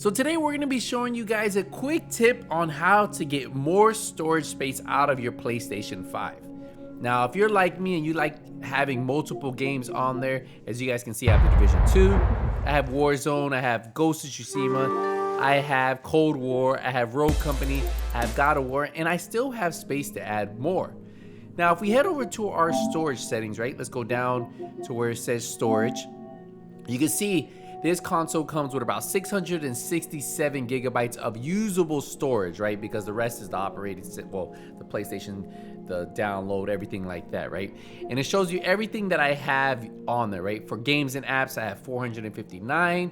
So today we're going to be showing you guys a quick tip on how to get more storage space out of your PlayStation 5. Now, if you're like me and you like having multiple games on there, as you guys can see, I have The Division 2, I have Warzone, I have Ghost of Tsushima, I have Cold War, I have Rogue Company, I have God of War, and I still have space to add more. Now, if we head over to our storage settings, right, let's go down to where it says storage. You can see this console comes with about 667 gigabytes of usable storage, right? Because the rest is the operating system, well, the PlayStation, the download, everything like that, right? And it shows you everything that I have on there, right? For games and apps, I have 459.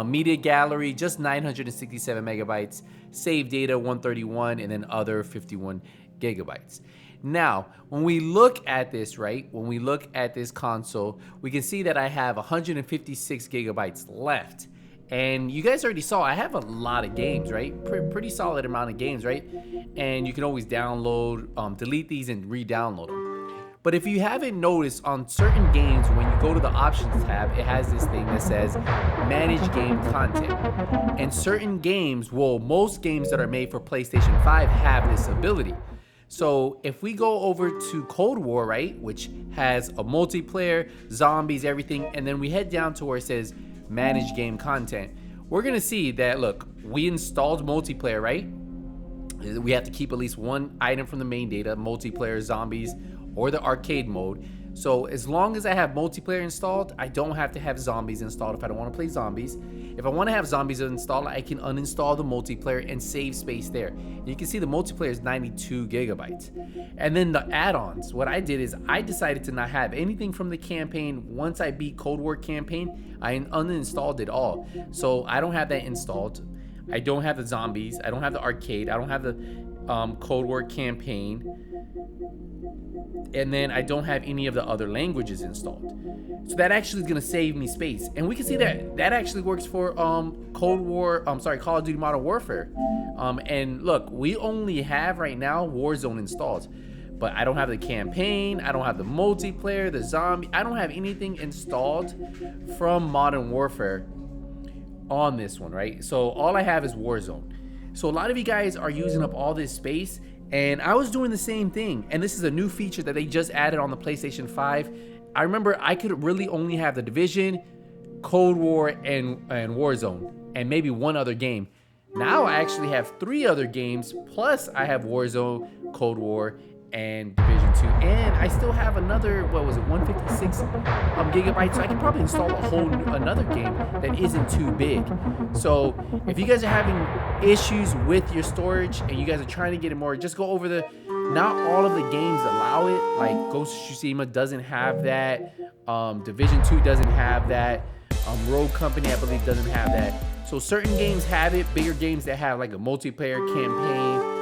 Media gallery, just 967 megabytes. Save data, 131, and then other 51 gigabytes. Now, when we look at this, right, when we look at this console, we can see that I have 156 gigabytes left. And you guys already saw I have a lot of games, right? Pretty solid amount of games, right? And you can always download, delete these and re-download them. But if you haven't noticed, on certain games, when you go to the options tab, it has this thing that says manage game content. And certain games, well, most games that are made for PlayStation 5 have this ability. So if we go over to Cold War, right, which has a multiplayer, zombies, everything, and then we head down to where it says manage game content, we're gonna see that, look, we installed multiplayer, right? We have to keep at least one item from the main data, multiplayer, zombies, or the arcade mode. So as long as I have multiplayer installed, I don't have to have zombies installed if I don't want to play zombies. If I want to have zombies installed, I can uninstall the multiplayer and save space there. And you can see the multiplayer is 92 gigabytes. And then the add-ons, what I did is I decided to not have anything from the campaign. Once I beat Cold War campaign, I uninstalled it all. So I don't have that installed. I don't have the zombies. I don't have the arcade. I don't have the Cold War campaign. And then I don't have any of the other languages installed. So that actually is gonna save me space. And we can see that that actually works for Call of Duty Modern Warfare. And look, we only have right now Warzone installed, but I don't have the campaign, I don't have the multiplayer, the zombie, I don't have anything installed from Modern Warfare on this one, right? So all I have is Warzone. So a lot of you guys are using up all this space, and I was doing the same thing. And this is a new feature that they just added on the PlayStation 5. I remember I could really only have The Division, Cold War, and Warzone, and maybe one other game. Now I actually have 3 other games, plus I have Warzone, Cold War, and Division 2, and I still have another, what was it, 156 gigabytes, so I can probably install another game that isn't too big. So if you guys are having issues with your storage and you guys are trying to get it more, just go over not all of the games allow it, like Ghost of Tsushima doesn't have that, Division 2 doesn't have that, Rogue Company I believe doesn't have that. So certain games have it, bigger games that have like a multiplayer campaign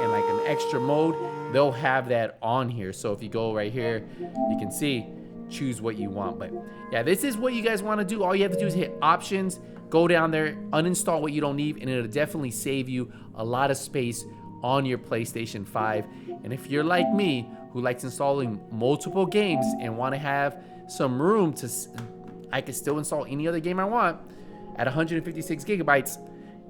and like an extra mode, they'll have that on here. So if you go right here, you can see, choose what you want. But yeah, this is what you guys want to do. All you have to do is hit options, go down there, uninstall what you don't need, and it'll definitely save you a lot of space on your PlayStation 5. And if you're like me, who likes installing multiple games and want to have some room to, I can still install any other game I want at 156 gigabytes,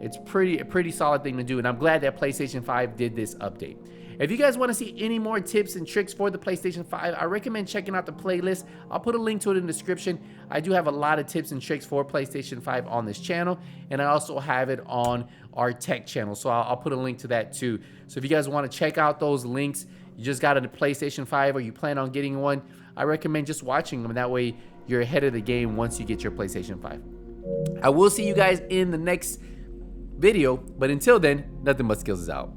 it's a pretty solid thing to do, and I'm glad that PlayStation 5 did this update. If you guys want to see any more tips and tricks for the PlayStation 5, I recommend checking out the playlist. I'll put a link to it in the description. I do have a lot of tips and tricks for PlayStation 5 on this channel, and I also have it on our tech channel, so I'll put a link to that too. So if you guys want to check out those links, you just got a PlayStation 5 or you plan on getting one, I recommend just watching them. That way you're ahead of the game once you get your PlayStation 5. I will see you guys in the next video, but until then, Nothing But Skills is out.